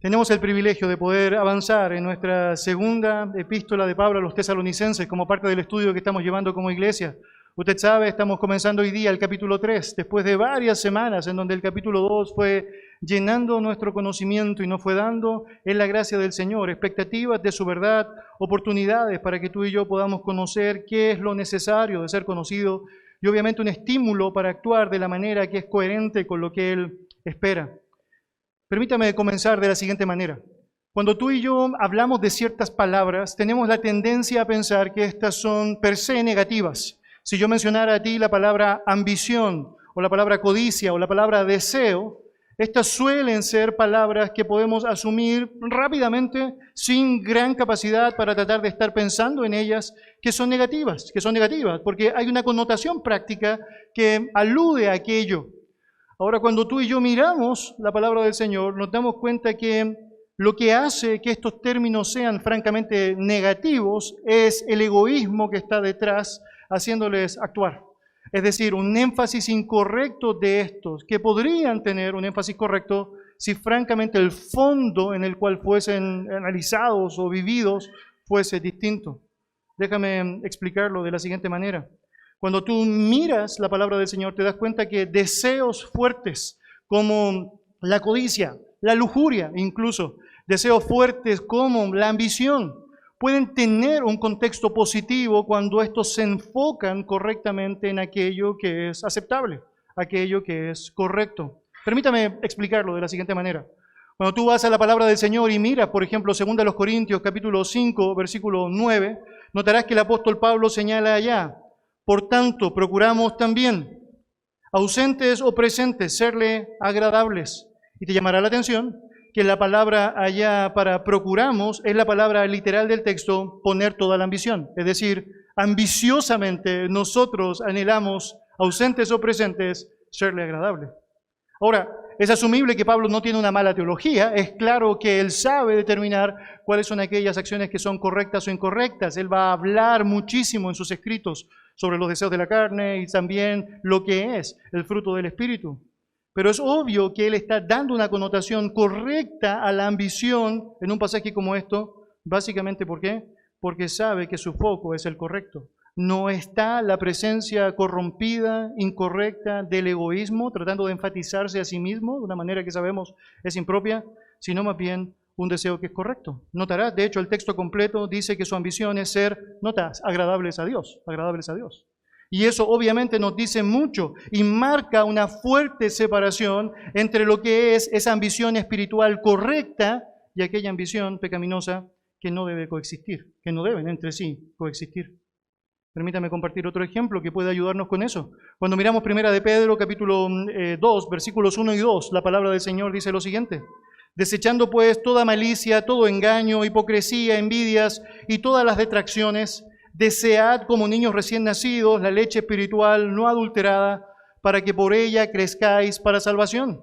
Tenemos el privilegio de poder avanzar en nuestra segunda epístola de Pablo a los tesalonicenses como parte del estudio que estamos llevando como iglesia. Usted sabe, estamos comenzando hoy día el capítulo 3, después de varias semanas en donde el capítulo 2 fue llenando nuestro conocimiento y nos fue dando, en la gracia del Señor, expectativas de su verdad, oportunidades para que tú y yo podamos conocer qué es lo necesario de ser conocido y obviamente un estímulo para actuar de la manera que es coherente con lo que Él espera. Permítame comenzar de la siguiente manera. Cuando tú y yo hablamos de ciertas palabras, tenemos la tendencia a pensar que estas son per se negativas. Si yo mencionara a ti la palabra ambición, o la palabra codicia, o la palabra deseo, estas suelen ser palabras que podemos asumir rápidamente, sin gran capacidad para tratar de estar pensando en ellas, que son negativas, porque hay una connotación práctica que alude a aquello. Ahora, cuando tú y yo miramos la palabra del Señor, nos damos cuenta que lo que hace que estos términos sean francamente negativos es el egoísmo que está detrás, haciéndoles actuar. Es decir, un énfasis incorrecto de estos, que podrían tener un énfasis correcto si francamente el fondo en el cual fuesen analizados o vividos fuese distinto. Déjame explicarlo de la siguiente manera. Cuando tú miras la palabra del Señor, te das cuenta que deseos fuertes como la codicia, la lujuria incluso, deseos fuertes como la ambición, pueden tener un contexto positivo cuando estos se enfocan correctamente en aquello que es aceptable, aquello que es correcto. Permítame explicarlo de la siguiente manera. Cuando tú vas a la palabra del Señor y miras, por ejemplo, 2 Corintios capítulo 5, versículo 9, notarás que el apóstol Pablo señala allá: por tanto, procuramos también, ausentes o presentes, serle agradables. Y te llamará la atención que la palabra allá para procuramos es la palabra literal del texto, poner toda la ambición. Es decir, ambiciosamente nosotros anhelamos, ausentes o presentes, serle agradable. Ahora, es asumible que Pablo no tiene una mala teología, es claro que él sabe determinar cuáles son aquellas acciones que son correctas o incorrectas. Él va a hablar muchísimo en sus escritos sobre los deseos de la carne y también lo que es el fruto del Espíritu. Pero es obvio que él está dando una connotación correcta a la ambición en un pasaje como esto, básicamente ¿por qué? Porque sabe que su foco es el correcto. No está la presencia corrompida, incorrecta del egoísmo, tratando de enfatizarse a sí mismo de una manera que sabemos es impropia, sino más bien un deseo que es correcto. Notarás, de hecho, el texto completo dice que su ambición es ser, notas, agradables a Dios, agradables a Dios. Y eso obviamente nos dice mucho y marca una fuerte separación entre lo que es esa ambición espiritual correcta y aquella ambición pecaminosa que no debe coexistir, que no deben entre sí coexistir. Permítame compartir otro ejemplo que puede ayudarnos con eso. Cuando miramos 1 de Pedro, capítulo 2, versículos 1 y 2, la palabra del Señor dice lo siguiente: desechando pues toda malicia, todo engaño, hipocresía, envidias y todas las detracciones, desead como niños recién nacidos la leche espiritual no adulterada, para que por ella crezcáis para salvación.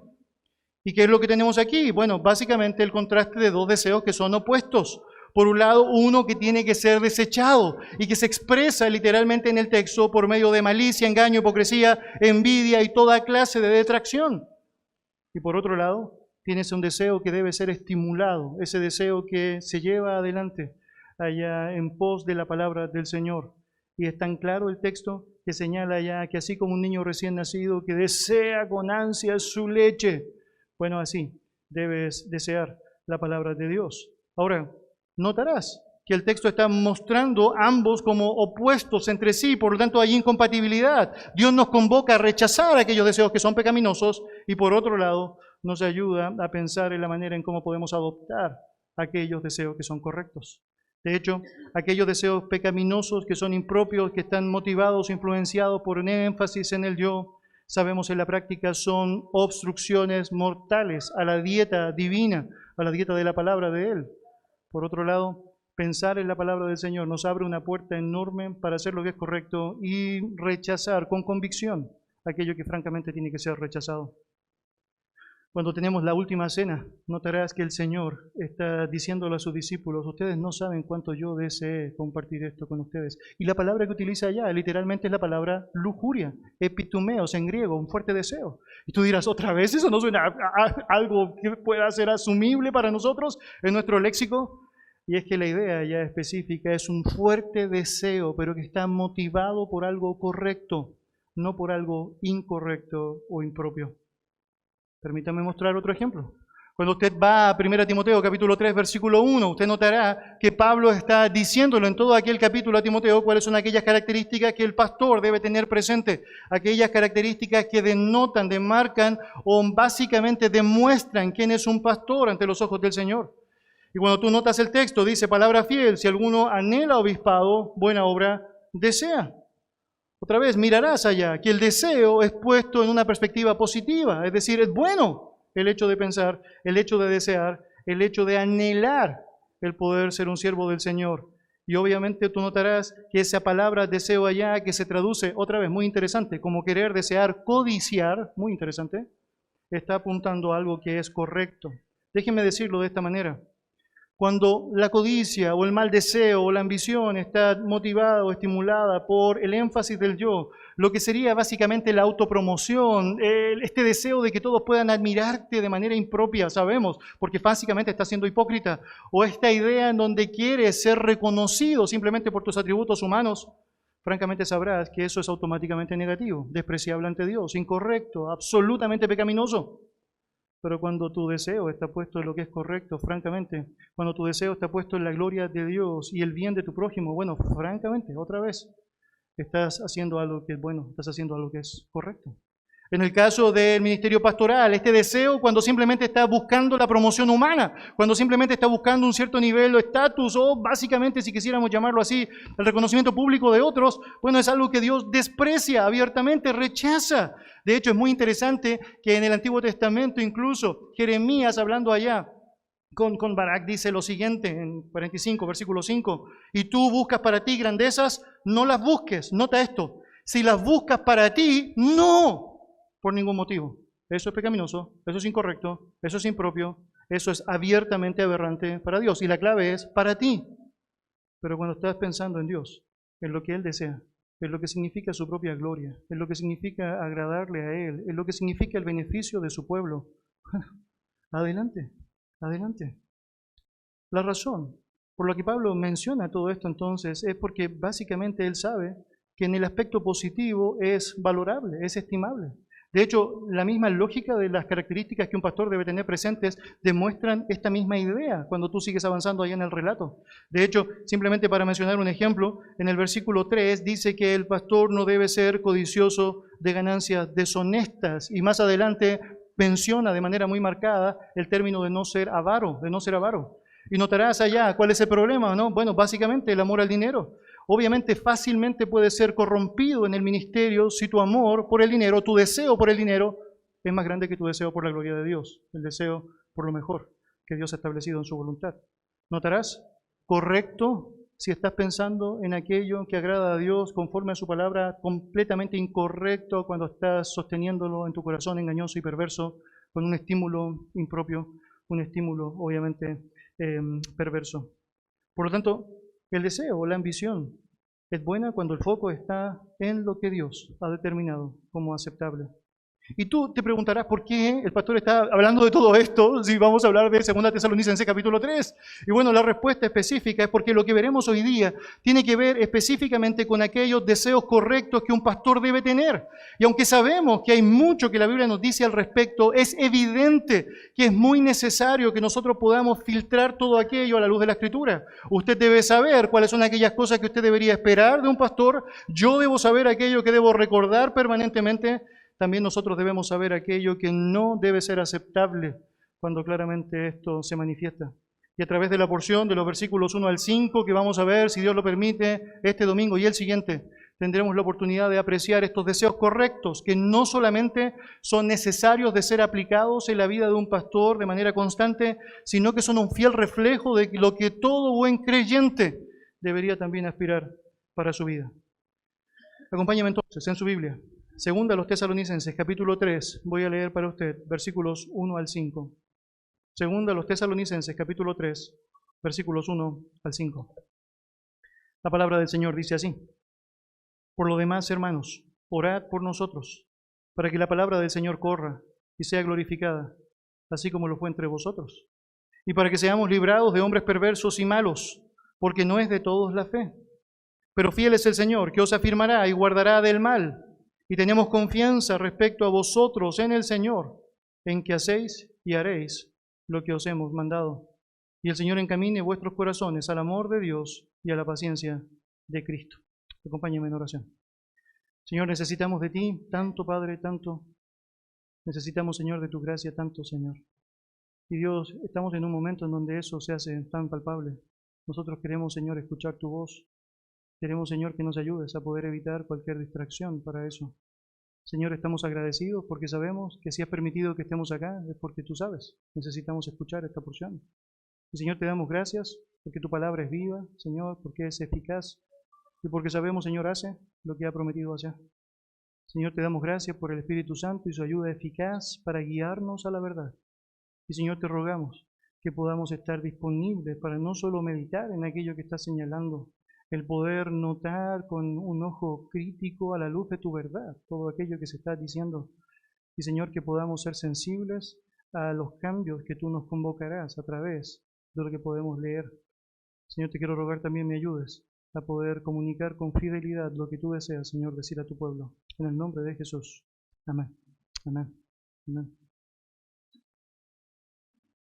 ¿Y qué es lo que tenemos aquí? Bueno, básicamente el contraste de dos deseos que son opuestos. Por un lado, uno que tiene que ser desechado y que se expresa literalmente en el texto por medio de malicia, engaño, hipocresía, envidia y toda clase de detracción. Y por otro lado, tienes un deseo que debe ser estimulado, ese deseo que se lleva adelante allá en pos de la palabra del Señor. Y es tan claro el texto que señala allá que así como un niño recién nacido que desea con ansia su leche, bueno, así debes desear la palabra de Dios. Ahora, notarás que el texto está mostrando ambos como opuestos entre sí, por lo tanto hay incompatibilidad. Dios nos convoca a rechazar aquellos deseos que son pecaminosos y por otro lado nos ayuda a pensar en la manera en cómo podemos adoptar aquellos deseos que son correctos. De hecho, aquellos deseos pecaminosos que son impropios, que están motivados, influenciados por un énfasis en el yo, sabemos en la práctica son obstrucciones mortales a la dieta divina, a la dieta de la palabra de Él. Por otro lado, pensar en la palabra del Señor nos abre una puerta enorme para hacer lo que es correcto y rechazar con convicción aquello que francamente tiene que ser rechazado. Cuando tenemos la última cena, notarás que el Señor está diciéndole a sus discípulos, ustedes no saben cuánto yo deseé compartir esto con ustedes. Y la palabra que utiliza allá literalmente es la palabra lujuria, epitumeos en griego, un fuerte deseo. Y tú dirás, ¿otra vez eso no suena a algo que pueda ser asumible para nosotros en nuestro léxico? Y es que la idea ya específica es un fuerte deseo, pero que está motivado por algo correcto, no por algo incorrecto o impropio. Permítame mostrar otro ejemplo. Cuando usted va a 1 Timoteo capítulo 3, versículo 1, usted notará que Pablo está diciéndolo en todo aquel capítulo a Timoteo cuáles son aquellas características que el pastor debe tener presente, aquellas características que denotan, demarcan o básicamente demuestran quién es un pastor ante los ojos del Señor. Y cuando tú notas el texto, dice, palabra fiel, si alguno anhela obispado, buena obra desea. Otra vez, mirarás allá que el deseo es puesto en una perspectiva positiva, es decir, es bueno el hecho de pensar, el hecho de desear, el hecho de anhelar el poder ser un siervo del Señor. Y obviamente tú notarás que esa palabra deseo allá, que se traduce, otra vez, muy interesante, como querer, desear, codiciar, muy interesante, está apuntando a algo que es correcto. Déjenme decirlo de esta manera. Cuando la codicia o el mal deseo o la ambición está motivada o estimulada por el énfasis del yo, lo que sería básicamente la autopromoción, este deseo de que todos puedan admirarte de manera impropia, sabemos, porque básicamente estás siendo hipócrita, o esta idea en donde quieres ser reconocido simplemente por tus atributos humanos, francamente sabrás que eso es automáticamente negativo, despreciable ante Dios, incorrecto, absolutamente pecaminoso. Pero cuando tu deseo está puesto en lo que es correcto, francamente, cuando tu deseo está puesto en la gloria de Dios y el bien de tu prójimo, bueno, francamente, otra vez, estás haciendo algo que es bueno, estás haciendo algo que es correcto. En el caso del ministerio pastoral, este deseo cuando simplemente está buscando la promoción humana, cuando simplemente está buscando un cierto nivel de estatus o básicamente, si quisiéramos llamarlo así, el reconocimiento público de otros, bueno, es algo que Dios desprecia abiertamente, rechaza. De hecho, es muy interesante que en el Antiguo Testamento incluso Jeremías hablando allá con Barak dice lo siguiente en 45, versículo 5, y tú buscas para ti grandezas, no las busques, nota esto, si las buscas para ti, no, por ningún motivo. Eso es pecaminoso, eso es incorrecto, eso es impropio, eso es abiertamente aberrante para Dios. Y la clave es para ti. Pero cuando estás pensando en Dios, en lo que Él desea, en lo que significa su propia gloria, en lo que significa agradarle a Él, en lo que significa el beneficio de su pueblo, adelante, adelante. La razón por la que Pablo menciona todo esto entonces es porque básicamente él sabe que en el aspecto positivo es valorable, es estimable. De hecho, la misma lógica de las características que un pastor debe tener presentes demuestran esta misma idea cuando tú sigues avanzando allá en el relato. De hecho, simplemente para mencionar un ejemplo, en el versículo 3 dice que el pastor no debe ser codicioso de ganancias deshonestas y más adelante menciona de manera muy marcada el término de no ser avaro, Y notarás allá cuál es el problema, ¿no? Bueno, básicamente el amor al dinero. Obviamente fácilmente puede ser corrompido en el ministerio si tu amor por el dinero, tu deseo por el dinero, es más grande que tu deseo por la gloria de Dios, el deseo por lo mejor que Dios ha establecido en su voluntad. ¿Notarás? Correcto si estás pensando en aquello que agrada a Dios conforme a su palabra, completamente incorrecto cuando estás sosteniéndolo en tu corazón engañoso y perverso con un estímulo impropio, un estímulo obviamente perverso. Por lo tanto, el deseo o la ambición es buena cuando el foco está en lo que Dios ha determinado como aceptable. Y tú te preguntarás por qué el pastor está hablando de todo esto si vamos a hablar de 2 Tesalonicenses capítulo 3. Y bueno, la respuesta específica es porque lo que veremos hoy día tiene que ver específicamente con aquellos deseos correctos que un pastor debe tener. Y aunque sabemos que hay mucho que la Biblia nos dice al respecto, es evidente que es muy necesario que nosotros podamos filtrar todo aquello a la luz de la Escritura. Usted debe saber cuáles son aquellas cosas que usted debería esperar de un pastor. Yo debo saber aquello que debo recordar permanentemente. También nosotros debemos saber aquello que no debe ser aceptable cuando claramente esto se manifiesta. Y a través de la porción de los versículos 1 al 5 que vamos a ver, si Dios lo permite, este domingo y el siguiente, tendremos la oportunidad de apreciar estos deseos correctos que no solamente son necesarios de ser aplicados en la vida de un pastor de manera constante, sino que son un fiel reflejo de lo que todo buen creyente debería también aspirar para su vida. Acompáñame entonces en su Biblia Segunda a los Tesalonicenses, capítulo 3, voy a leer para usted versículos 1 al 5. Segunda a los Tesalonicenses, capítulo 3, versículos 1 al 5. La palabra del Señor dice así: Por lo demás, hermanos, orad por nosotros, para que la palabra del Señor corra y sea glorificada, así como lo fue entre vosotros, y para que seamos librados de hombres perversos y malos, porque no es de todos la fe. Pero fiel es el Señor, que os afirmará y guardará del mal. Y tenemos confianza respecto a vosotros en el Señor, en que hacéis y haréis lo que os hemos mandado. Y el Señor encamine vuestros corazones al amor de Dios y a la paciencia de Cristo. Acompáñenme en oración. Señor, necesitamos de ti tanto, Padre, tanto. Necesitamos, Señor, de tu gracia tanto, Señor. Y Dios, estamos en un momento en donde eso se hace tan palpable. Nosotros queremos, Señor, escuchar tu voz. Queremos, Señor, que nos ayudes a poder evitar cualquier distracción para eso. Señor, estamos agradecidos porque sabemos que si has permitido que estemos acá es porque tú sabes. Necesitamos escuchar esta porción. Y, Señor, te damos gracias porque tu palabra es viva, Señor, porque es eficaz y porque sabemos, Señor, hace lo que ha prometido hacer. Señor, te damos gracias por el Espíritu Santo y su ayuda eficaz para guiarnos a la verdad. Y, Señor, te rogamos que podamos estar disponibles para no solo meditar en aquello que estás señalando, el poder notar con un ojo crítico a la luz de tu verdad todo aquello que se está diciendo. Y, Señor, que podamos ser sensibles a los cambios que tú nos convocarás a través de lo que podemos leer. Señor, te quiero rogar también me ayudes a poder comunicar con fidelidad lo que tú deseas, Señor, decir a tu pueblo. En el nombre de Jesús. Amén. Amén. Amén.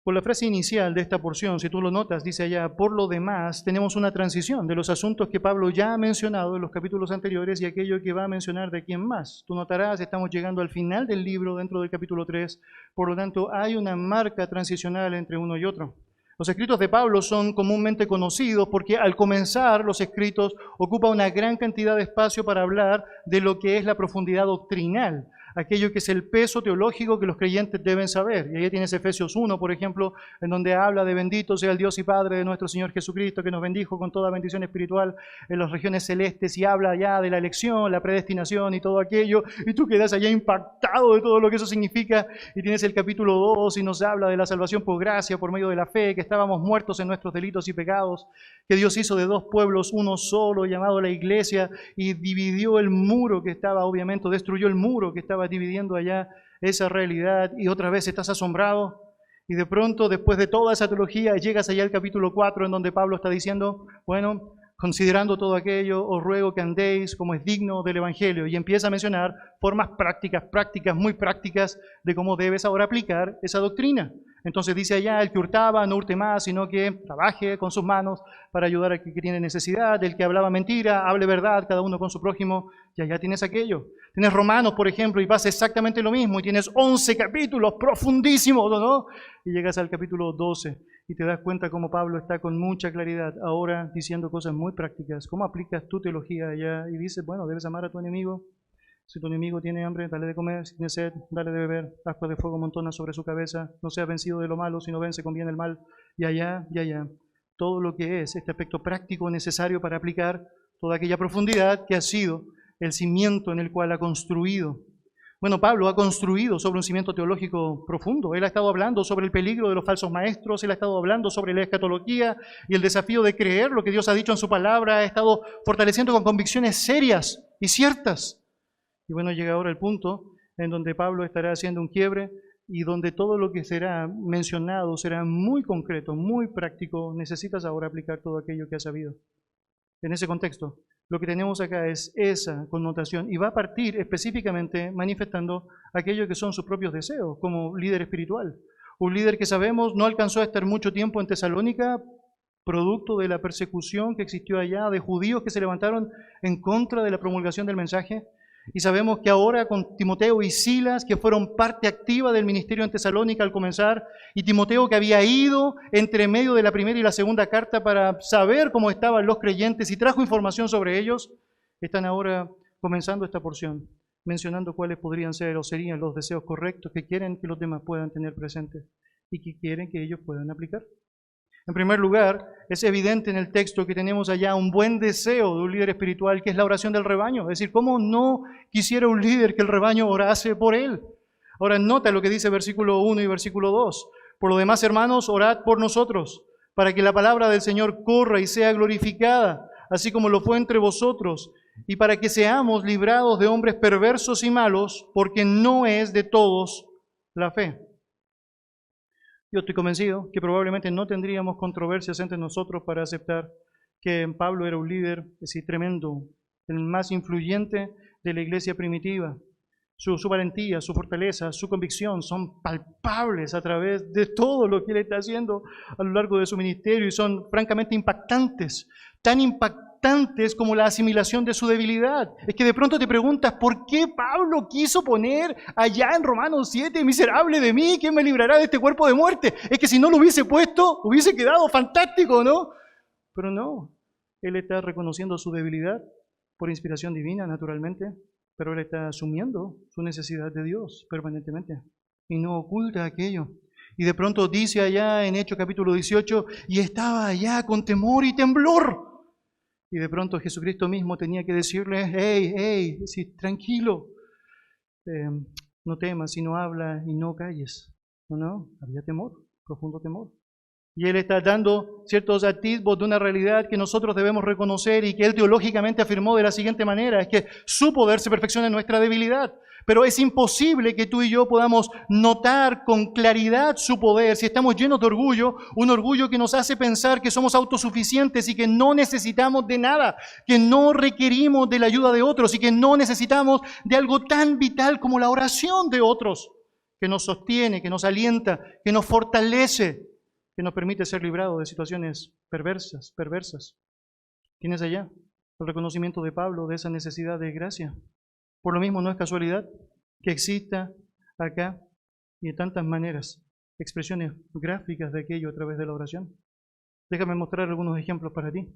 Por la frase inicial de esta porción, si tú lo notas, dice allá, por lo demás, tenemos una transición de los asuntos que Pablo ya ha mencionado en los capítulos anteriores y aquello que va a mencionar de aquí en más. Tú notarás, estamos llegando al final del libro dentro del capítulo 3, por lo tanto hay una marca transicional entre uno y otro. Los escritos de Pablo son comúnmente conocidos porque al comenzar los escritos ocupa una gran cantidad de espacio para hablar de lo que es la profundidad doctrinal, aquello que es el peso teológico que los creyentes deben saber. Y ahí tienes Efesios 1, por ejemplo, en donde habla de bendito sea el Dios y Padre de nuestro Señor Jesucristo, que nos bendijo con toda bendición espiritual en las regiones celestes, y habla ya de la elección, la predestinación y todo aquello, y tú quedas allá impactado de todo lo que eso significa. Y tienes el capítulo 2 y nos habla de la salvación por gracia, por medio de la fe, que estábamos muertos en nuestros delitos y pecados, que Dios hizo de dos pueblos uno solo, llamado la iglesia, y dividió el muro que estaba, obviamente, destruyó el muro que estaba dividiendo allá esa realidad. Y otra vez estás asombrado y de pronto, después de toda esa teología, llegas allá al capítulo 4 en donde Pablo está diciendo, bueno, considerando todo aquello, os ruego que andéis como es digno del Evangelio, y empieza a mencionar formas prácticas, muy prácticas de cómo debes ahora aplicar esa doctrina. Entonces dice allá, el que hurtaba no hurte más, sino que trabaje con sus manos para ayudar al que tiene necesidad. El que hablaba mentira, hable verdad, cada uno con su prójimo. Y allá tienes aquello. Tienes Romanos, por ejemplo, y pasa exactamente lo mismo. Y tienes 11 capítulos profundísimos, ¿no? Y llegas al capítulo 12 y te das cuenta cómo Pablo está con mucha claridad ahora diciendo cosas muy prácticas. ¿Cómo aplicas tu teología allá? Y dices, bueno, debes amar a tu enemigo. Si tu enemigo tiene hambre, dale de comer. Si tiene sed, dale de beber. Ascua de fuego montona sobre su cabeza. No seas vencido de lo malo, sino vence con bien el mal. Y allá. Todo lo que es este aspecto práctico necesario para aplicar toda aquella profundidad que ha sido el cimiento en el cual ha construido. Bueno, Pablo ha construido sobre un cimiento teológico profundo. Él ha estado hablando sobre el peligro de los falsos maestros. Él ha estado hablando sobre la escatología y el desafío de creer lo que Dios ha dicho en su palabra. Ha estado fortaleciendo con convicciones serias y ciertas. Y bueno, llega ahora el punto en donde Pablo estará haciendo un quiebre y donde todo lo que será mencionado será muy concreto, muy práctico. Necesitas ahora aplicar todo aquello que has sabido. En ese contexto, lo que tenemos acá es esa connotación y va a partir específicamente manifestando aquello que son sus propios deseos como líder espiritual. Un líder que sabemos no alcanzó a estar mucho tiempo en Tesalónica, producto de la persecución que existió allá, de judíos que se levantaron en contra de la promulgación del mensaje. Y sabemos que ahora con Timoteo y Silas, que fueron parte activa del ministerio en Tesalónica al comenzar, y Timoteo que había ido entre medio de la primera y la segunda carta para saber cómo estaban los creyentes y trajo información sobre ellos, están ahora comenzando esta porción, mencionando cuáles podrían ser o serían los deseos correctos que quieren que los demás puedan tener presentes y que quieren que ellos puedan aplicar. En primer lugar, es evidente en el texto que tenemos allá un buen deseo de un líder espiritual, que es la oración del rebaño. Es decir, ¿cómo no quisiera un líder que el rebaño orase por él? Ahora nota lo que dice versículo 1 y versículo 2. Por lo demás, hermanos, orad por nosotros, para que la palabra del Señor corra y sea glorificada, así como lo fue entre vosotros, y para que seamos librados de hombres perversos y malos, porque no es de todos la fe. Yo estoy convencido que probablemente no tendríamos controversias entre nosotros para aceptar que Pablo era un líder, es decir, tremendo, el más influyente de la iglesia primitiva. Su valentía, su fortaleza, su convicción son palpables a través de todo lo que él está haciendo a lo largo de su ministerio y son francamente impactantes, tan impactantes como la asimilación de su debilidad. Es que de pronto te preguntas, ¿por qué Pablo quiso poner allá en Romanos 7, miserable de mí, ¿quién me librará de este cuerpo de muerte? Es que si no lo hubiese puesto, hubiese quedado fantástico, ¿no? Pero no, él está reconociendo su debilidad por inspiración divina, naturalmente, pero él está asumiendo su necesidad de Dios permanentemente y no oculta aquello. Y de pronto dice allá en Hechos capítulo 18, y estaba allá con temor y temblor. Y de pronto Jesucristo mismo tenía que decirle, hey, sí, tranquilo, no temas, sino habla y no calles. No, había temor, profundo temor. Y él está dando ciertos atisbos de una realidad que nosotros debemos reconocer y que él teológicamente afirmó de la siguiente manera, es que su poder se perfecciona en nuestra debilidad. Pero es imposible que tú y yo podamos notar con claridad su poder si estamos llenos de orgullo, un orgullo que nos hace pensar que somos autosuficientes y que no necesitamos de nada, que no requerimos de la ayuda de otros y que no necesitamos de algo tan vital como la oración de otros, que nos sostiene, que nos alienta, que nos fortalece, que nos permite ser librados de situaciones perversas. ¿Tienes allá el reconocimiento de Pablo de esa necesidad de gracia? Por lo mismo, no es casualidad que exista acá y de tantas maneras expresiones gráficas de aquello a través de la oración. Déjame mostrar algunos ejemplos para ti.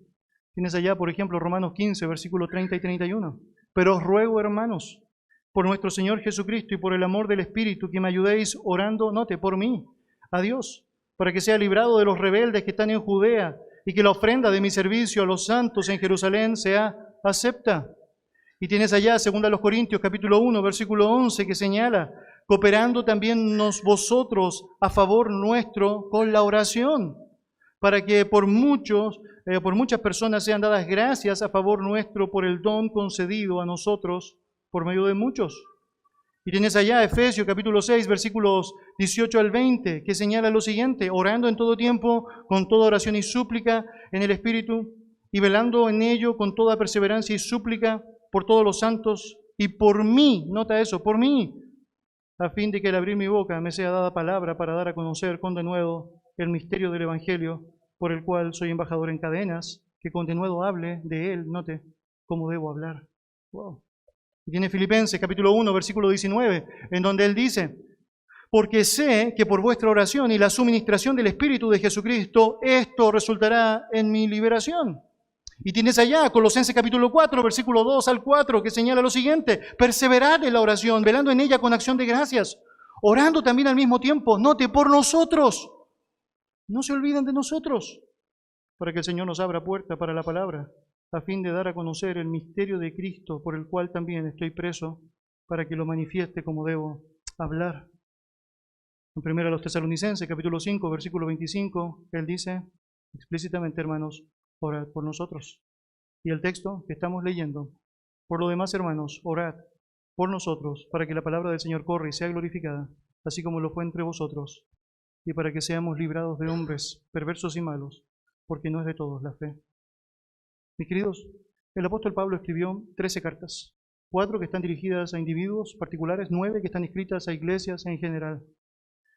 Tienes allá, por ejemplo, Romanos 15, versículos 30 y 31. Pero os ruego, hermanos, por nuestro Señor Jesucristo y por el amor del Espíritu, que me ayudéis orando, note, por mí, a Dios, para que sea librado de los rebeldes que están en Judea y que la ofrenda de mi servicio a los santos en Jerusalén sea acepta. Y tienes allá, 2 Corintios, capítulo 1, versículo 11, que señala, cooperando también vosotros a favor nuestro con la oración, para que por muchas personas sean dadas gracias a favor nuestro por el don concedido a nosotros por medio de muchos. Y tienes allá Efesios capítulo 6, versículos 18 al 20, que señala lo siguiente, orando en todo tiempo, con toda oración y súplica en el Espíritu, y velando en ello con toda perseverancia y súplica por todos los santos, y por mí, nota eso, por mí, a fin de que al abrir mi boca me sea dada palabra para dar a conocer con denuedo el misterio del Evangelio, por el cual soy embajador en cadenas, que con denuedo hable de él, note cómo debo hablar. Wow. Y tiene Filipenses capítulo 1, versículo 19, en donde él dice, porque sé que por vuestra oración y la suministración del Espíritu de Jesucristo, esto resultará en mi liberación. Y tienes allá Colosenses capítulo 4, versículo 2 al 4, que señala lo siguiente, perseverad en la oración, velando en ella con acción de gracias, orando también al mismo tiempo, note, por nosotros. No se olviden de nosotros, para que el Señor nos abra puerta para la palabra, a fin de dar a conocer el misterio de Cristo, por el cual también estoy preso, para que lo manifieste como debo hablar. En 1 Tesalonicenses, capítulo 5, versículo 25, él dice explícitamente, hermanos, orad por nosotros. Y el texto que estamos leyendo, por lo demás, hermanos, orad por nosotros, para que la palabra del Señor corra y sea glorificada, así como lo fue entre vosotros, y para que seamos librados de hombres perversos y malos, porque no es de todos la fe. Mis queridos, el apóstol Pablo escribió 13 cartas, 4 que están dirigidas a individuos particulares, 9 que están escritas a iglesias en general.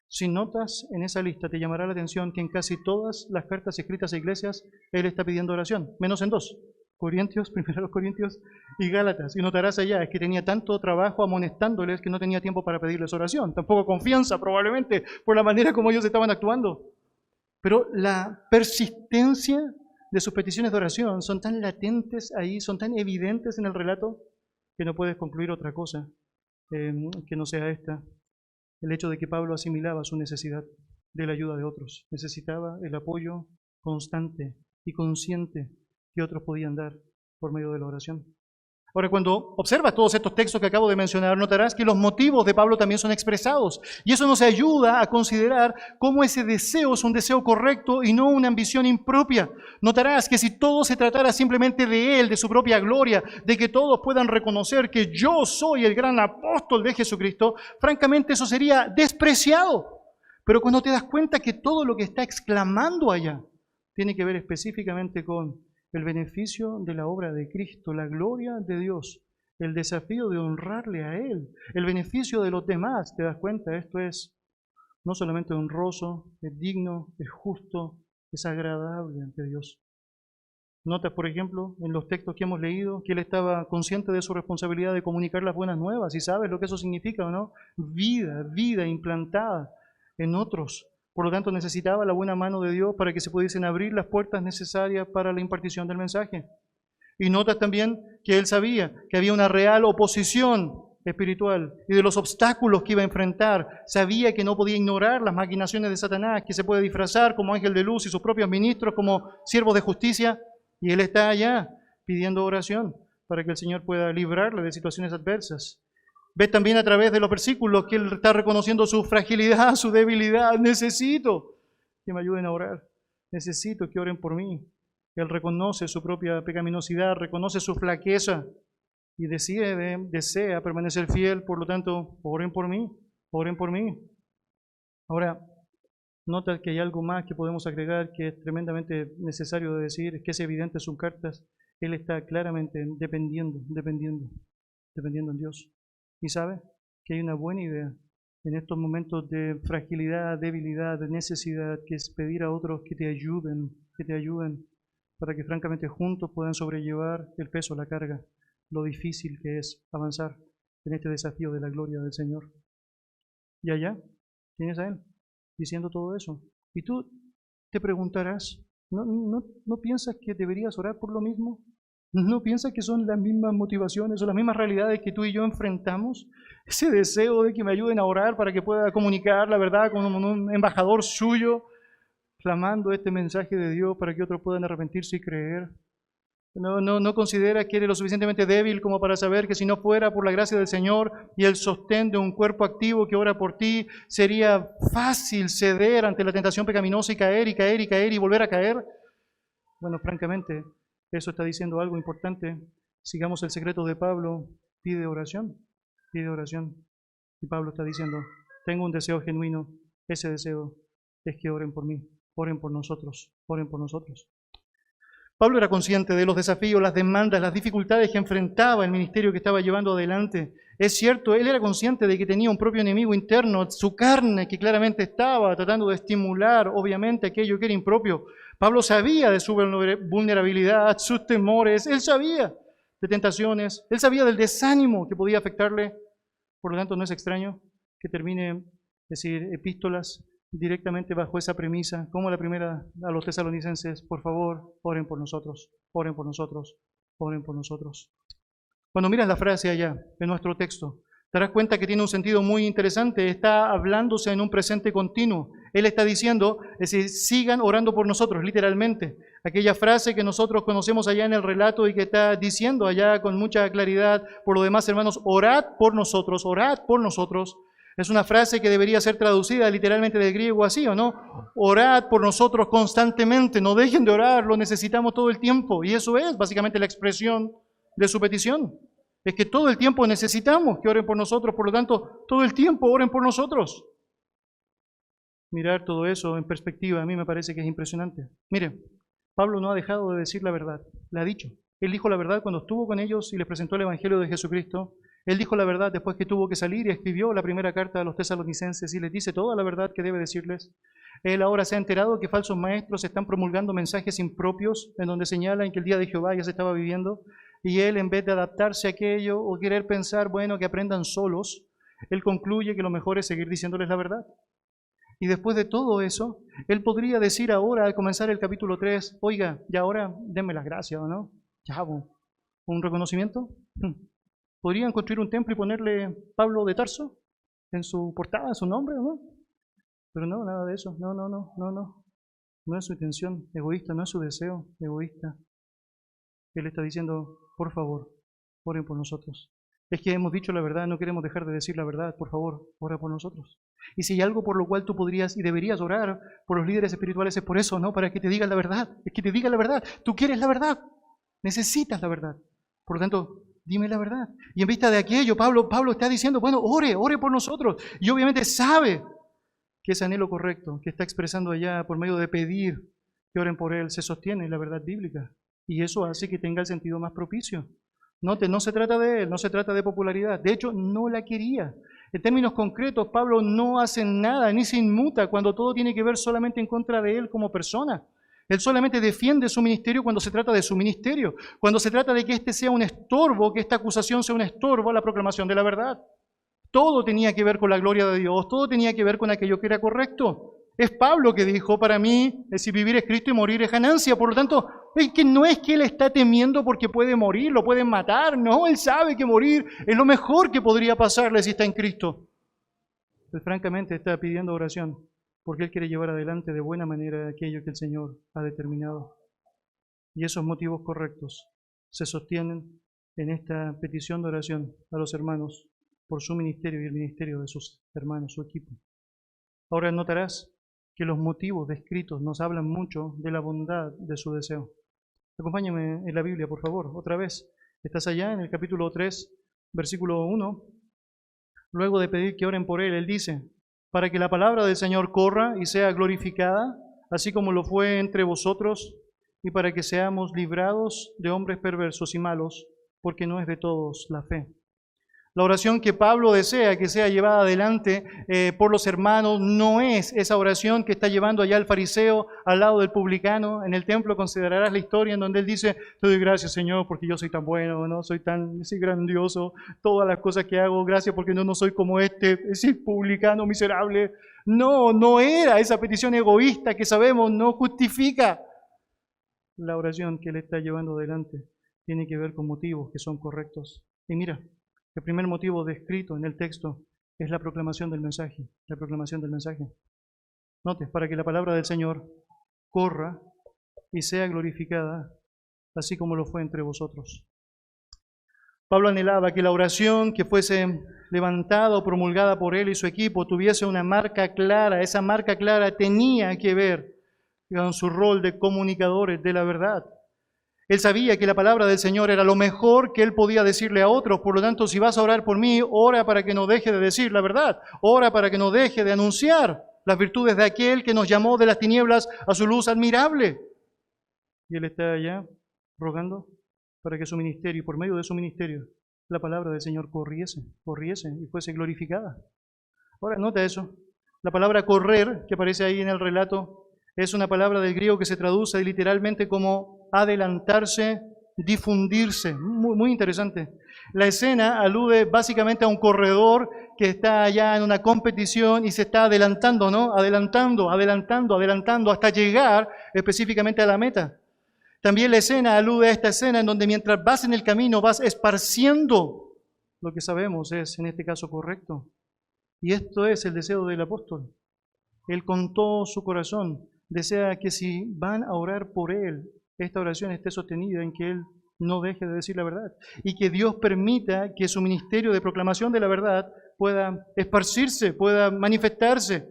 Si notas en esa lista, te llamará la atención que en casi todas las cartas escritas a iglesias, él está pidiendo oración, menos en 2, Corintios, 1 Corintios y Gálatas. Y notarás allá, es que tenía tanto trabajo amonestándoles que no tenía tiempo para pedirles oración, tampoco confianza probablemente por la manera como ellos estaban actuando. Pero la persistencia de sus peticiones de oración son tan latentes ahí, son tan evidentes en el relato, que no puedes concluir otra cosa que no sea esta. El hecho de que Pablo asimilaba su necesidad de la ayuda de otros, necesitaba el apoyo constante y consciente que otros podían dar por medio de la oración. Ahora, cuando observas todos estos textos que acabo de mencionar, notarás que los motivos de Pablo también son expresados. Y eso nos ayuda a considerar cómo ese deseo es un deseo correcto y no una ambición impropia. Notarás que si todo se tratara simplemente de él, de su propia gloria, de que todos puedan reconocer que yo soy el gran apóstol de Jesucristo, francamente eso sería despreciado. Pero cuando te das cuenta que todo lo que está exclamando allá tiene que ver específicamente con el beneficio de la obra de Cristo, la gloria de Dios, el desafío de honrarle a Él, el beneficio de los demás, te das cuenta, esto es no solamente honroso, es digno, es justo, es agradable ante Dios. Notas, por ejemplo, en los textos que hemos leído, que él estaba consciente de su responsabilidad de comunicar las buenas nuevas, y sabes lo que eso significa, ¿o no? Vida implantada en otros. Por lo tanto, necesitaba la buena mano de Dios para que se pudiesen abrir las puertas necesarias para la impartición del mensaje. Y notas también que él sabía que había una real oposición espiritual y de los obstáculos que iba a enfrentar. Sabía que no podía ignorar las maquinaciones de Satanás, que se puede disfrazar como ángel de luz y sus propios ministros como siervos de justicia. Y él está allá pidiendo oración para que el Señor pueda librarle de situaciones adversas. Ves también a través de los versículos que él está reconociendo su fragilidad, su debilidad. Necesito que me ayuden a orar. Necesito que oren por mí. Él reconoce su propia pecaminosidad, reconoce su flaqueza y desea permanecer fiel. Por lo tanto, oren por mí, oren por mí. Ahora, nota que hay algo más que podemos agregar que es tremendamente necesario de decir, es que es evidente en sus cartas. Él está claramente dependiendo en Dios. Y sabe que hay una buena idea en estos momentos de fragilidad, debilidad, de necesidad, que es pedir a otros que te ayuden, para que francamente juntos puedan sobrellevar el peso, la carga, lo difícil que es avanzar en este desafío de la gloria del Señor. Y allá tienes a Él diciendo todo eso. Y tú te preguntarás, ¿no piensas que deberías orar por lo mismo? ¿No piensas que son las mismas motivaciones o las mismas realidades que tú y yo enfrentamos? Ese deseo de que me ayuden a orar para que pueda comunicar la verdad con un embajador suyo, clamando este mensaje de Dios para que otros puedan arrepentirse y creer. ¿No consideras que eres lo suficientemente débil como para saber que si no fuera por la gracia del Señor y el sostén de un cuerpo activo que ora por ti, sería fácil ceder ante la tentación pecaminosa y caer y volver a caer? Bueno, francamente, eso está diciendo algo importante. Sigamos el secreto de Pablo. Pide oración. Y Pablo está diciendo, tengo un deseo genuino. Ese deseo es que oren por mí, oren por nosotros. Pablo era consciente de los desafíos, las demandas, las dificultades que enfrentaba el ministerio que estaba llevando adelante. Es cierto, él era consciente de que tenía un propio enemigo interno, su carne, que claramente estaba tratando de estimular, obviamente, aquello que era impropio. Pablo sabía de su vulnerabilidad, sus temores, él sabía de tentaciones, él sabía del desánimo que podía afectarle. Por lo tanto, no es extraño que termine, epístolas directamente bajo esa premisa, como la primera a los tesalonicenses: por favor, oren por nosotros. Cuando miras la frase allá en nuestro texto, te darás cuenta que tiene un sentido muy interesante. Está hablándose en un presente continuo. Él está diciendo, es decir, sigan orando por nosotros, literalmente. Aquella frase que nosotros conocemos allá en el relato y que está diciendo allá con mucha claridad: por lo demás, hermanos, orad por nosotros. Es una frase que debería ser traducida literalmente del griego así, ¿o no? Orad por nosotros constantemente, no dejen de orar, lo necesitamos todo el tiempo. Y eso es básicamente la expresión de su petición. Es que todo el tiempo necesitamos que oren por nosotros, por lo tanto, todo el tiempo oren por nosotros. Mirar todo eso en perspectiva a mí me parece que es impresionante. Mire, Pablo no ha dejado de decir la verdad, la ha dicho. Él dijo la verdad cuando estuvo con ellos y les presentó el Evangelio de Jesucristo. Él dijo la verdad después que tuvo que salir y escribió la primera carta a los tesalonicenses y les dice toda la verdad que debe decirles. Él ahora se ha enterado que falsos maestros están promulgando mensajes impropios en donde señalan que el día de Jehová ya se estaba viviendo, y él, en vez de adaptarse a aquello o querer pensar, bueno, que aprendan solos, él concluye que lo mejor es seguir diciéndoles la verdad. Y después de todo eso, él podría decir ahora, al comenzar el capítulo 3, oiga, ya ahora denme las gracias, ¿o no? Ya, un reconocimiento. ¿Podrían construir un templo y ponerle Pablo de Tarso en su portada, en su nombre, o no? Pero no, nada de eso. No. no es su intención egoísta, no es su deseo egoísta. Él está diciendo, por favor, oren por nosotros. Es que hemos dicho la verdad, no queremos dejar de decir la verdad, por favor, ora por nosotros. Y si hay algo por lo cual tú podrías y deberías orar por los líderes espirituales es por eso, ¿no? Para que te digan la verdad, es que te digan la verdad. Tú quieres la verdad, necesitas la verdad. Por lo tanto, dime la verdad. Y en vista de aquello, Pablo está diciendo, bueno, ore por nosotros. Y obviamente sabe que ese anhelo correcto que está expresando allá por medio de pedir que oren por él se sostiene en la verdad bíblica. Y eso hace que tenga el sentido más propicio. Note, no se trata de él, no se trata de popularidad. De hecho, no la quería. En términos concretos, Pablo no hace nada ni se inmuta cuando todo tiene que ver solamente en contra de él como persona. Él solamente defiende su ministerio cuando se trata de su ministerio, cuando se trata de que este sea un estorbo, que esta acusación sea un estorbo a la proclamación de la verdad. Todo tenía que ver con la gloria de Dios, todo tenía que ver con aquello que era correcto. Es Pablo que dijo, para mí, si vivir es Cristo y morir es ganancia. Por lo tanto, es que no es que él está temiendo porque puede morir, lo pueden matar. No, él sabe que morir es lo mejor que podría pasarle si está en Cristo. Él francamente está pidiendo oración porque él quiere llevar adelante de buena manera aquello que el Señor ha determinado. Y esos motivos correctos se sostienen en esta petición de oración a los hermanos por su ministerio y el ministerio de sus hermanos, su equipo. Ahora notarás que los motivos descritos nos hablan mucho de la bondad de su deseo. Acompáñame en la Biblia, por favor, otra vez. Estás allá en el capítulo 3, versículo 1. Luego de pedir que oren por él, él dice, para que la palabra del Señor corra y sea glorificada, así como lo fue entre vosotros, y para que seamos librados de hombres perversos y malos, porque no es de todos la fe. La oración que Pablo desea que sea llevada adelante por los hermanos no es esa oración que está llevando allá el fariseo al lado del publicano. En el templo considerarás la historia en donde él dice, te doy gracias, Señor, porque yo soy tan bueno, ¿no? Soy grandioso, todas las cosas que hago, gracias porque no soy como ese publicano miserable. No era esa petición egoísta que sabemos, no justifica. La oración que él está llevando adelante tiene que ver con motivos que son correctos. Y mira, el primer motivo descrito en el texto es la proclamación del mensaje. La proclamación del mensaje. Note, para que la palabra del Señor corra y sea glorificada, así como lo fue entre vosotros. Pablo anhelaba que la oración que fuese levantada o promulgada por él y su equipo tuviese una marca clara. Esa marca clara tenía que ver con su rol de comunicadores de la verdad. Él sabía que la palabra del Señor era lo mejor que él podía decirle a otros. Por lo tanto, si vas a orar por mí, ora para que no deje de decir la verdad. Ora para que no deje de anunciar las virtudes de aquel que nos llamó de las tinieblas a su luz admirable. Y él está allá rogando para que su ministerio, por medio de su ministerio, la palabra del Señor corriese y fuese glorificada. Ahora, nota eso. La palabra correr, que aparece ahí en el relato, es una palabra del griego que se traduce literalmente como adelantarse, difundirse. Muy interesante. La escena alude básicamente a un corredor que está allá en una competición y se está adelantando, ¿no? Adelantando hasta llegar específicamente a la meta. También la escena alude a esta escena en donde mientras vas en el camino vas esparciendo lo que sabemos es en este caso correcto. Y esto es el deseo del apóstol. Él con todo su corazón desea que si van a orar por él, esta oración esté sostenida en que él no deje de decir la verdad y que Dios permita que su ministerio de proclamación de la verdad pueda esparcirse, pueda manifestarse,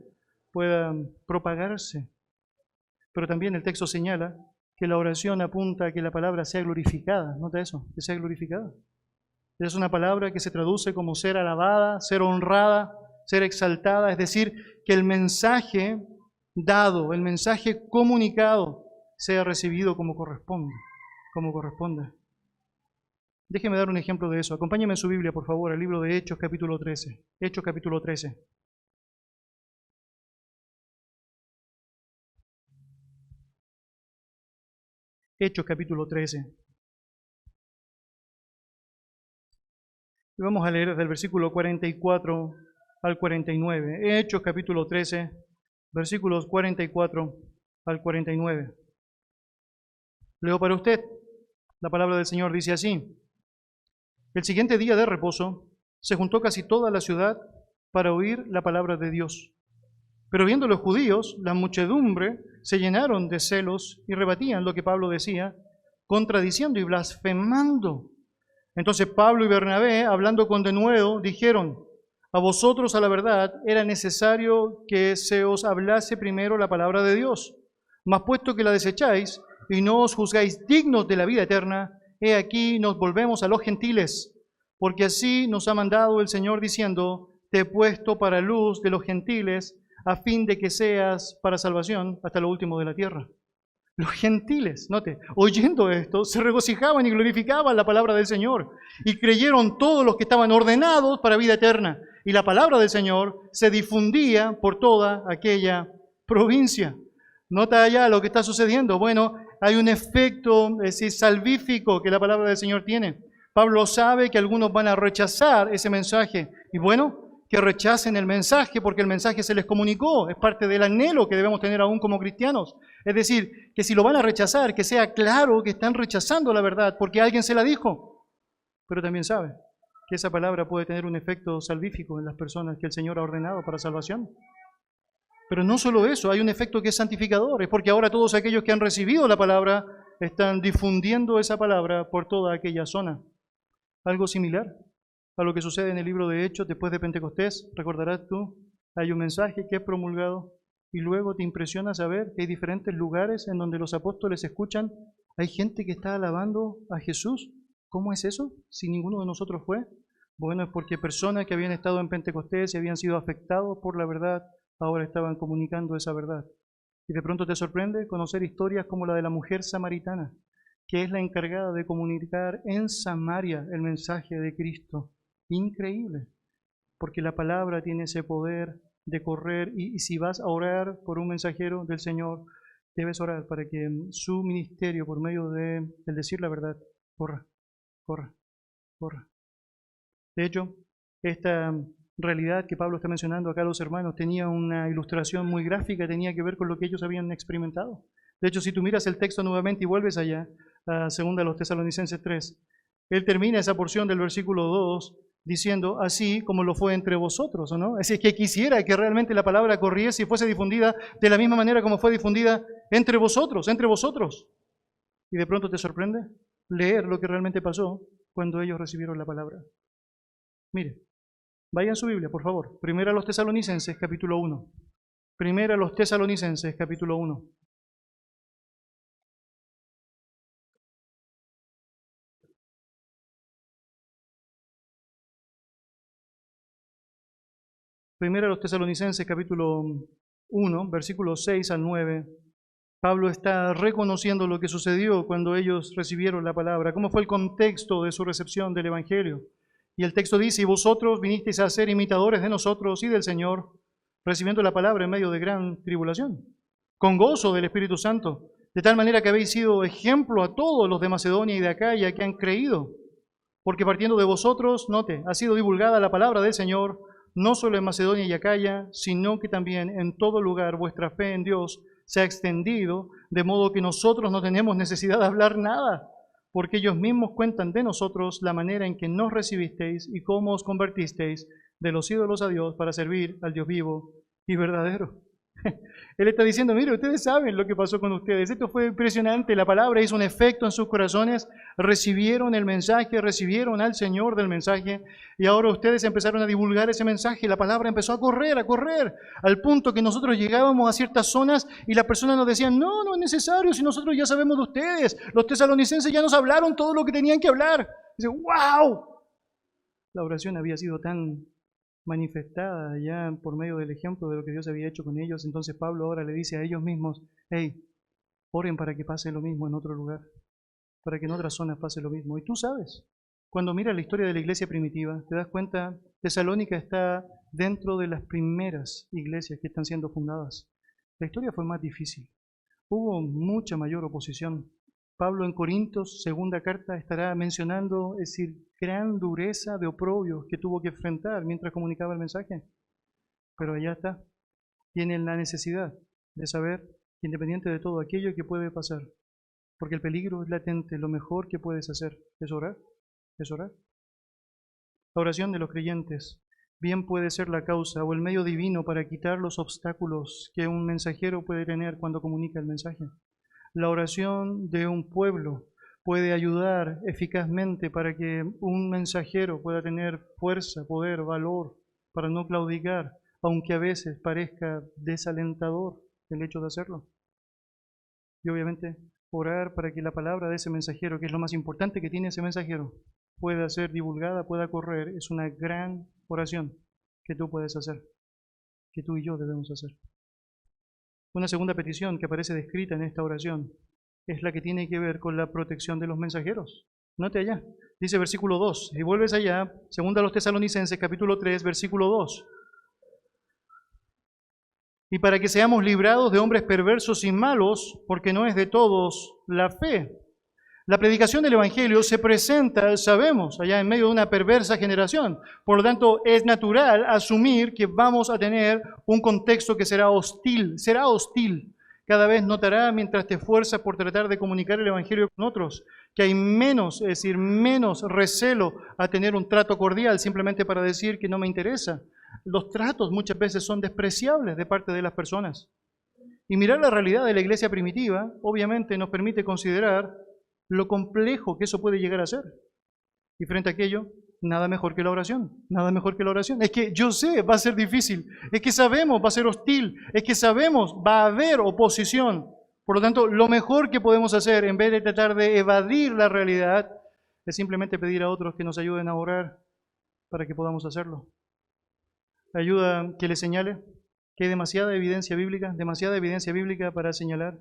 pueda propagarse. Pero también el texto señala que la oración apunta a que la palabra sea glorificada. ¿Nota eso? Que sea glorificada. Es una palabra que se traduce como ser alabada, ser honrada, ser exaltada, es decir, que el mensaje dado, el mensaje comunicado, sea recibido como corresponde. Déjeme dar un ejemplo de eso. Acompáñeme en su Biblia, por favor, al libro de Hechos, capítulo 13. Hechos, capítulo 13. Hechos, capítulo 13. Y vamos a leer desde el versículo 44 al 49. Hechos, capítulo 13, versículos 44 al 49. Leo para usted. La palabra del Señor dice así. El siguiente día de reposo se juntó casi toda la ciudad para oír la palabra de Dios. Pero viendo los judíos, la muchedumbre se llenaron de celos y rebatían lo que Pablo decía, contradiciendo y blasfemando. Entonces Pablo y Bernabé, hablando con denuedo, dijeron: a vosotros, a la verdad, era necesario que se os hablase primero la palabra de Dios. Mas puesto que la desecháis y no os juzgáis dignos de la vida eterna, he aquí nos volvemos a los gentiles, porque así nos ha mandado el Señor diciendo: te he puesto para luz de los gentiles, a fin de que seas para salvación hasta lo último de la tierra. Los gentiles, note, oyendo esto, se regocijaban y glorificaban la palabra del Señor, y creyeron todos los que estaban ordenados para vida eterna. Y la palabra del Señor se difundía por toda aquella provincia. Nota allá lo que está sucediendo. Bueno, hay un efecto salvífico que la palabra del Señor tiene. Pablo sabe que algunos van a rechazar ese mensaje. Y bueno, que rechacen el mensaje porque el mensaje se les comunicó. Es parte del anhelo que debemos tener aún como cristianos. Es decir, que si lo van a rechazar, que sea claro que están rechazando la verdad porque alguien se la dijo. Pero también sabe que esa palabra puede tener un efecto salvífico en las personas que el Señor ha ordenado para salvación. Pero no solo eso, hay un efecto que es santificador. Es porque ahora todos aquellos que han recibido la palabra están difundiendo esa palabra por toda aquella zona. Algo similar a lo que sucede en el libro de Hechos después de Pentecostés. Recordarás tú, hay un mensaje que es promulgado y luego te impresiona saber que hay diferentes lugares en donde los apóstoles escuchan, hay gente que está alabando a Jesús. ¿Cómo es eso? Si ninguno de nosotros fue. Bueno, es porque personas que habían estado en Pentecostés y habían sido afectados por la verdad, ahora estaban comunicando esa verdad. Y de pronto te sorprende conocer historias como la de la mujer samaritana, que es la encargada de comunicar en Samaria el mensaje de Cristo. Increíble, porque la palabra tiene ese poder de correr y si vas a orar por un mensajero del Señor, debes orar para que su ministerio, por medio de el decir la verdad, corra, corra, corra. De hecho, esta realidad que Pablo está mencionando acá a los hermanos tenía una ilustración muy gráfica, tenía que ver con lo que ellos habían experimentado. De hecho, si tú miras el texto nuevamente y vuelves allá, a 2 Tesalonicenses 3, él termina esa porción del versículo 2 diciendo, así como lo fue entre vosotros, ¿o no? Es decir, que quisiera que realmente la palabra corriese y fuese difundida de la misma manera como fue difundida entre vosotros, entre vosotros. Y de pronto te sorprende leer lo que realmente pasó cuando ellos recibieron la palabra. Mire, vaya en su Biblia, por favor. Primera a los Tesalonicenses, capítulo 1. Primera a los Tesalonicenses, capítulo 1. Primera a los Tesalonicenses, capítulo 1, versículos 6 al 9. Pablo está reconociendo lo que sucedió cuando ellos recibieron la palabra, cómo fue el contexto de su recepción del Evangelio. Y el texto dice, y vosotros vinisteis a ser imitadores de nosotros y del Señor, recibiendo la palabra en medio de gran tribulación, con gozo del Espíritu Santo, de tal manera que habéis sido ejemplo a todos los de Macedonia y de Acaya que han creído, porque partiendo de vosotros, note, ha sido divulgada la palabra del Señor, no solo en Macedonia y Acaya, sino que también en todo lugar vuestra fe en Dios se ha extendido, de modo que nosotros no tenemos necesidad de hablar nada, porque ellos mismos cuentan de nosotros la manera en que nos recibisteis y cómo os convertisteis de los ídolos a Dios para servir al Dios vivo y verdadero. Él está diciendo, mire, ustedes saben lo que pasó con ustedes. Esto fue impresionante. La palabra hizo un efecto en sus corazones. Recibieron el mensaje, recibieron al Señor del mensaje. Y ahora ustedes empezaron a divulgar ese mensaje. Y la palabra empezó a correr, al punto que nosotros llegábamos a ciertas zonas y las personas nos decían, no, no es necesario, si nosotros ya sabemos de ustedes. Los tesalonicenses ya nos hablaron todo lo que tenían que hablar. Dice, ¡wow! La oración había sido tan manifestada ya por medio del ejemplo de lo que Dios había hecho con ellos. Entonces Pablo ahora le dice a ellos mismos, hey, oren para que pase lo mismo en otro lugar, para que en otras zonas pase lo mismo. Y tú sabes, cuando miras la historia de la iglesia primitiva, te das cuenta, Tesalónica está dentro de las primeras iglesias que están siendo fundadas. La historia fue más difícil, hubo mucha mayor oposición. Pablo en Corintios, segunda carta, estará mencionando, es decir, gran dureza de oprobios que tuvo que enfrentar mientras comunicaba el mensaje. Pero allá está. Tienen la necesidad de saber que independiente de todo aquello que puede pasar, porque el peligro es latente, lo mejor que puedes hacer es orar, es orar. La oración de los creyentes bien puede ser la causa o el medio divino para quitar los obstáculos que un mensajero puede tener cuando comunica el mensaje. La oración de un pueblo puede ayudar eficazmente para que un mensajero pueda tener fuerza, poder, valor, para no claudicar, aunque a veces parezca desalentador el hecho de hacerlo. Y obviamente orar para que la palabra de ese mensajero, que es lo más importante que tiene ese mensajero, pueda ser divulgada, pueda correr, es una gran oración que tú puedes hacer, que tú y yo debemos hacer. Una segunda petición que aparece descrita en esta oración es la que tiene que ver con la protección de los mensajeros. Note allá, dice versículo 2, y vuelves allá, segunda a los Tesalonicenses, capítulo 3, versículo 2. Y para que seamos librados de hombres perversos y malos, porque no es de todos la fe. La predicación del Evangelio se presenta, sabemos, allá en medio de una perversa generación. Por lo tanto, es natural asumir que vamos a tener un contexto que será hostil. Será hostil. Cada vez notará, mientras te esfuerzas por tratar de comunicar el Evangelio con otros, que hay menos, es decir, menos recelo a tener un trato cordial simplemente para decir que no me interesa. Los tratos muchas veces son despreciables de parte de las personas. Y mirar la realidad de la iglesia primitiva, obviamente nos permite considerar lo complejo que eso puede llegar a ser. Y frente a aquello, nada mejor que la oración, nada mejor que la oración. Es que yo sé, va a ser difícil, es que sabemos, va a ser hostil, es que sabemos, va a haber oposición. Por lo tanto, lo mejor que podemos hacer, en vez de tratar de evadir la realidad, es simplemente pedir a otros que nos ayuden a orar para que podamos hacerlo. Ayuda que le señale que hay demasiada evidencia bíblica para señalar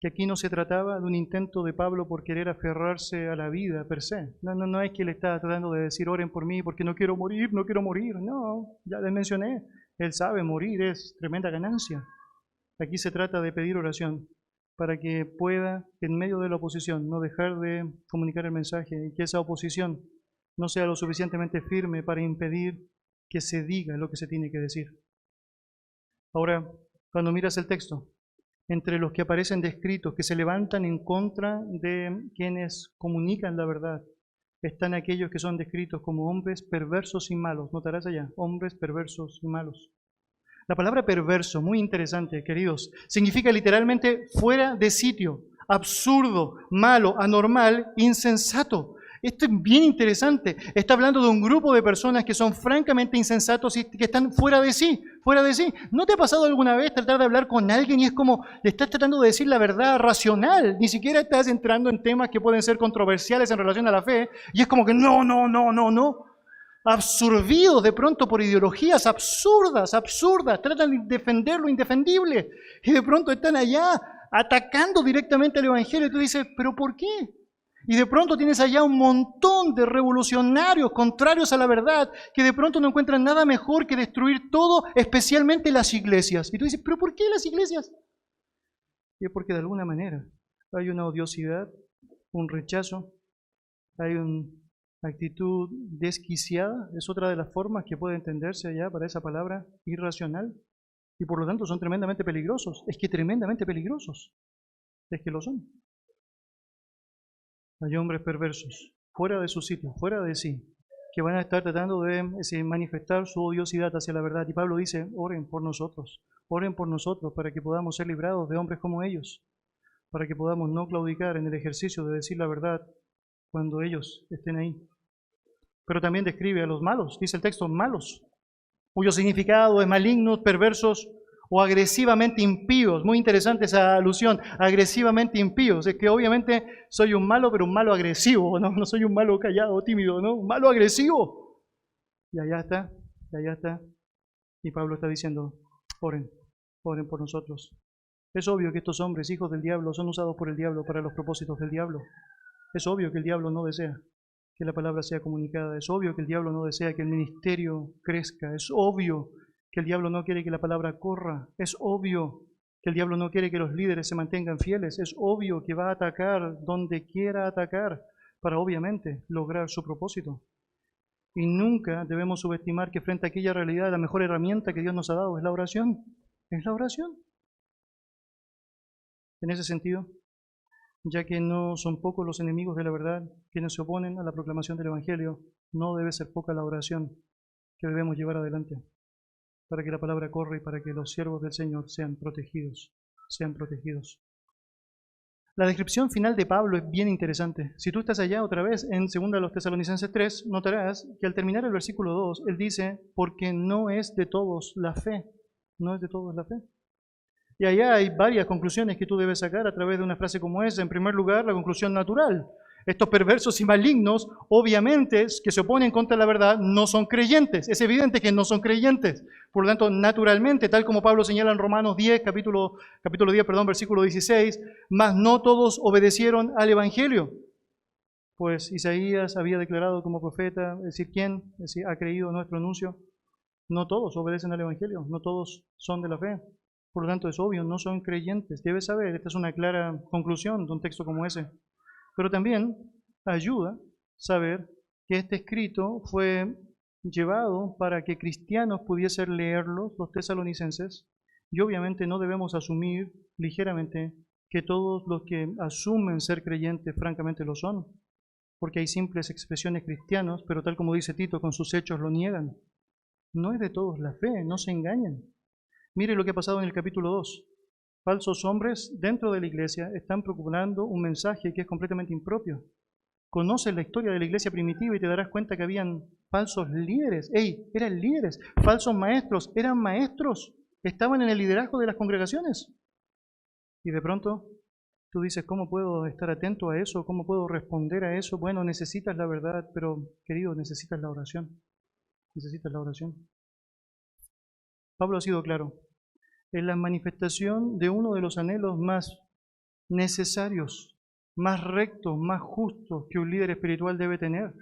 que aquí no se trataba de un intento de Pablo por querer aferrarse a la vida per se. No es que él está tratando de decir, oren por mí porque no quiero morir. No, ya les mencioné, él sabe, morir es tremenda ganancia. Aquí se trata de pedir oración para que pueda, en medio de la oposición, no dejar de comunicar el mensaje y que esa oposición no sea lo suficientemente firme para impedir que se diga lo que se tiene que decir. Ahora, cuando miras el texto, entre los que aparecen descritos, que se levantan en contra de quienes comunican la verdad, están aquellos que son descritos como hombres perversos y malos. Notarás allá, hombres perversos y malos. La palabra perverso, muy interesante, queridos, significa literalmente fuera de sitio, absurdo, malo, anormal, insensato. Esto es bien interesante. Está hablando de un grupo de personas que son francamente insensatos y que están fuera de sí, fuera de sí. ¿No te ha pasado alguna vez tratar de hablar con alguien y es como le estás tratando de decir la verdad racional? Ni siquiera estás entrando en temas que pueden ser controversiales en relación a la fe y es como que no. Absorbidos de pronto por ideologías absurdas, tratan de defender lo indefendible y de pronto están allá atacando directamente al Evangelio y tú dices, ¿pero por qué? Y de pronto tienes allá un montón de revolucionarios contrarios a la verdad que de pronto no encuentran nada mejor que destruir todo, especialmente las iglesias. Y tú dices, ¿pero por qué las iglesias? Y es porque de alguna manera hay una odiosidad, un rechazo, hay una actitud desquiciada, es otra de las formas que puede entenderse allá para esa palabra irracional. Y por lo tanto son tremendamente peligrosos. Es que tremendamente peligrosos. Es que lo son. Hay hombres perversos, fuera de su sitio, fuera de sí, que van a estar tratando de manifestar su odiosidad hacia la verdad. Y Pablo dice, oren por nosotros para que podamos ser librados de hombres como ellos, para que podamos no claudicar en el ejercicio de decir la verdad cuando ellos estén ahí. Pero también describe a los malos, dice el texto, malos, cuyo significado es malignos, perversos o agresivamente impíos. Muy interesante esa alusión, agresivamente impíos. Es que obviamente soy un malo, pero un malo agresivo, no soy un malo callado, tímido, ¿no? Un malo agresivo. Y allá está. Y Pablo está diciendo, oren por nosotros. Es obvio que estos hombres, hijos del diablo, son usados por el diablo para los propósitos del diablo. Es obvio que el diablo no desea que la palabra sea comunicada. Es obvio que el diablo no desea que el ministerio crezca. Es obvio que el diablo no quiere que la palabra corra. Es obvio que el diablo no quiere que los líderes se mantengan fieles. Es obvio que va a atacar donde quiera atacar para obviamente lograr su propósito. Y nunca debemos subestimar que frente a aquella realidad la mejor herramienta que Dios nos ha dado es la oración. Es la oración. En ese sentido, ya que no son pocos los enemigos de la verdad quienes se oponen a la proclamación del Evangelio, no debe ser poca la oración que debemos llevar adelante para que la palabra corra y para que los siervos del Señor sean protegidos, sean protegidos. La descripción final de Pablo es bien interesante. Si tú estás allá otra vez en 2 Tesalonicenses 3, notarás que al terminar el versículo 2, él dice, porque no es de todos la fe. No es de todos la fe. Y allá hay varias conclusiones que tú debes sacar a través de una frase como esa. En primer lugar, la conclusión natural. Estos perversos y malignos, obviamente, que se oponen contra la verdad, no son creyentes. Es evidente que no son creyentes. Por lo tanto, naturalmente, tal como Pablo señala en Romanos 10, capítulo 10, versículo 16, mas no todos obedecieron al Evangelio. Pues Isaías había declarado como profeta, es decir, ¿quién ha creído nuestro anuncio? No todos obedecen al Evangelio, no todos son de la fe. Por lo tanto, es obvio, no son creyentes. Debes saber, esta es una clara conclusión de un texto como ese. Pero también ayuda saber que este escrito fue llevado para que cristianos pudiesen leerlos, los tesalonicenses, y obviamente no debemos asumir ligeramente que todos los que asumen ser creyentes francamente lo son, porque hay simples expresiones cristianas, pero tal como dice Tito, con sus hechos lo niegan. No es de todos la fe, no se engañen. Mire lo que ha pasado en el capítulo 2. Falsos hombres dentro de la iglesia están procurando un mensaje que es completamente impropio. Conoces la historia de la iglesia primitiva y te darás cuenta que habían falsos líderes. Eran líderes. Falsos maestros, eran maestros. Estaban en el liderazgo de las congregaciones. Y de pronto tú dices, ¿cómo puedo estar atento a eso? ¿Cómo puedo responder a eso? Bueno, necesitas la verdad, pero querido, necesitas la oración. Necesitas la oración. Pablo ha sido claro. Es la manifestación de uno de los anhelos más necesarios, más rectos, más justos que un líder espiritual debe tener.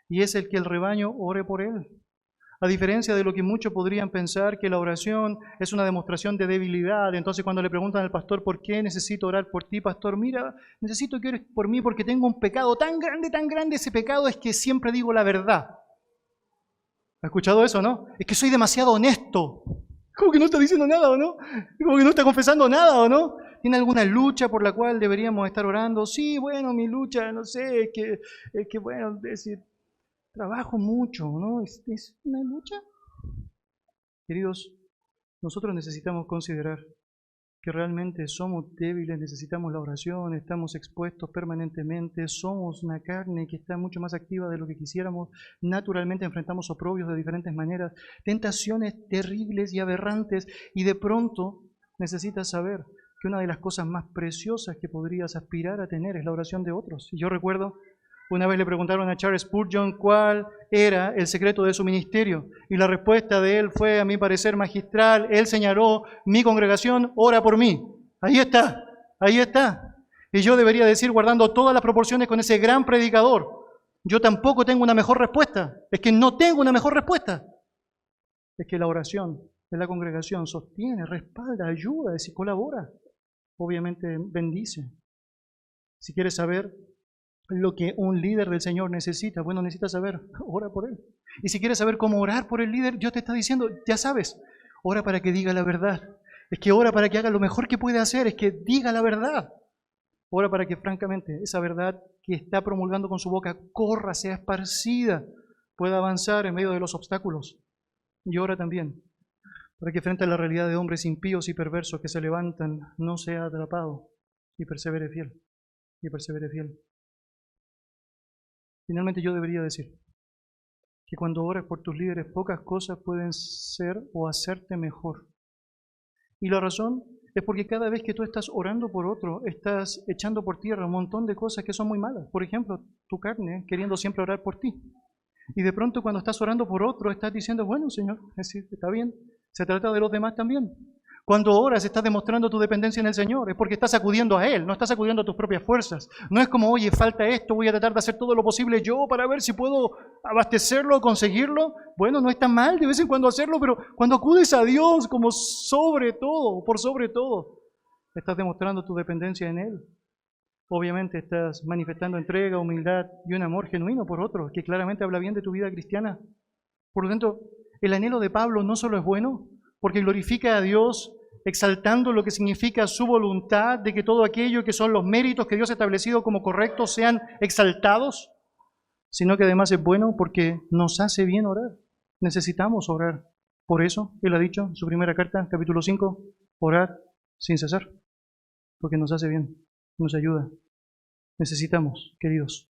Y es el que el rebaño ore por él. A diferencia de lo que muchos podrían pensar, que la oración es una demostración de debilidad. Entonces cuando le preguntan al pastor, ¿por qué necesito orar por ti, pastor? Mira, necesito que ores por mí porque tengo un pecado tan grande, ese pecado es que siempre digo la verdad. ¿Ha escuchado eso, no? Es que soy demasiado honesto. Como que no está diciendo nada, ¿o no? Como que no está confesando nada, ¿o no? ¿Tiene alguna lucha por la cual deberíamos estar orando? Sí, bueno, mi lucha, no sé, es que bueno, es decir, trabajo mucho, ¿no? ¿Es una lucha? Queridos, nosotros necesitamos considerar que realmente somos débiles, necesitamos la oración, estamos expuestos permanentemente, somos una carne que está mucho más activa de lo que quisiéramos, naturalmente enfrentamos oprobios de diferentes maneras, tentaciones terribles y aberrantes, y de pronto necesitas saber que una de las cosas más preciosas que podrías aspirar a tener es la oración de otros. Y yo recuerdo, una vez le preguntaron a Charles Spurgeon cuál era el secreto de su ministerio, y la respuesta de él fue, a mi parecer, magistral. Él señaló, mi congregación ora por mí. Ahí está, ahí está. Y yo debería decir, guardando todas las proporciones con ese gran predicador, yo tampoco tengo una mejor respuesta. Es que no tengo una mejor respuesta. Es que la oración de la congregación sostiene, respalda, ayuda, es decir, colabora. Obviamente bendice. Si quieres saber lo que un líder del Señor necesita, bueno, necesita saber, ora por él. Y si quieres saber cómo orar por el líder, Dios te está diciendo, ya sabes, ora para que diga la verdad. Es que ora para que haga lo mejor que puede hacer, es que diga la verdad. Ora para que francamente esa verdad que está promulgando con su boca corra, sea esparcida, pueda avanzar en medio de los obstáculos. Y ora también para que frente a la realidad de hombres impíos y perversos que se levantan, no sea atrapado y persevere fiel. Y persevere fiel. Finalmente yo debería decir que cuando oras por tus líderes, pocas cosas pueden ser o hacerte mejor. Y la razón es porque cada vez que tú estás orando por otro, estás echando por tierra un montón de cosas que son muy malas. Por ejemplo, tu carne queriendo siempre orar por ti. Y de pronto cuando estás orando por otro, estás diciendo, bueno, Señor, es decir, está bien, se trata de los demás también. Cuando oras estás demostrando tu dependencia en el Señor, es porque estás acudiendo a Él, no estás acudiendo a tus propias fuerzas. No es como, oye, falta esto, voy a tratar de hacer todo lo posible yo para ver si puedo abastecerlo, conseguirlo. Bueno, no está mal de vez en cuando hacerlo, pero cuando acudes a Dios como sobre todo, por sobre todo, estás demostrando tu dependencia en Él. Obviamente estás manifestando entrega, humildad y un amor genuino por otro, que claramente habla bien de tu vida cristiana. Por lo tanto, el anhelo de Pablo no solo es bueno, porque glorifica a Dios exaltando lo que significa su voluntad de que todo aquello que son los méritos que Dios ha establecido como correctos sean exaltados, sino que además es bueno porque nos hace bien orar. necesitamos orar. Por eso, Él ha dicho en su primera carta, capítulo 5, orad sin cesar, porque nos hace bien, nos ayuda. Necesitamos, queridos,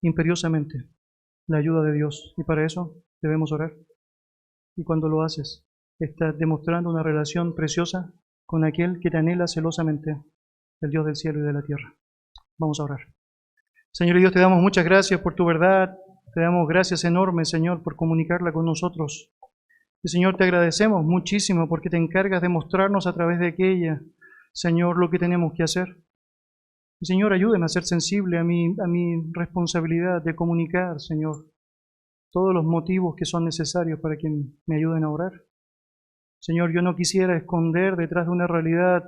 imperiosamente la ayuda de Dios, y para eso debemos orar. Y cuando lo haces, estás demostrando una relación preciosa con aquel que te anhela celosamente, el Dios del cielo y de la tierra. Vamos a orar. Señor y Dios, te damos muchas gracias por tu verdad, te damos gracias enormes, Señor, por comunicarla con nosotros. Y Señor, te agradecemos muchísimo porque te encargas de mostrarnos a través de aquella, Señor, lo que tenemos que hacer. Y Señor, ayúdame a ser sensible a mi responsabilidad de comunicar, Señor, todos los motivos que son necesarios para que me ayuden a orar. Señor, yo no quisiera esconder detrás de una realidad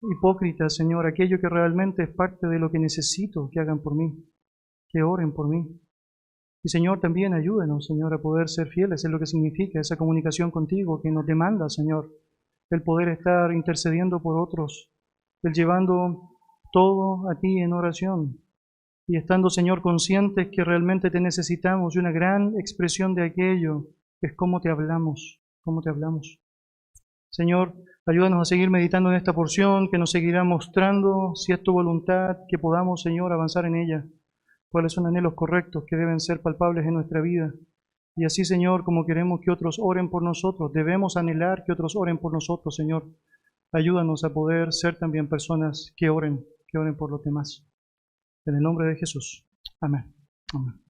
hipócrita, Señor, aquello que realmente es parte de lo que necesito que hagan por mí, que oren por mí. Y Señor, también ayúdenos, Señor, a poder ser fieles en lo que significa esa comunicación contigo que nos demanda, Señor, el poder estar intercediendo por otros, el llevando todo a ti en oración y estando, Señor, conscientes que realmente te necesitamos y una gran expresión de aquello es cómo te hablamos, cómo te hablamos. Señor, ayúdanos a seguir meditando en esta porción que nos seguirá mostrando, si es tu voluntad, que podamos, Señor, avanzar en ella. Cuáles son anhelos correctos que deben ser palpables en nuestra vida. Y así, Señor, como queremos que otros oren por nosotros, debemos anhelar que otros oren por nosotros, Señor. Ayúdanos a poder ser también personas que oren por los demás. En el nombre de Jesús. Amén. Amén.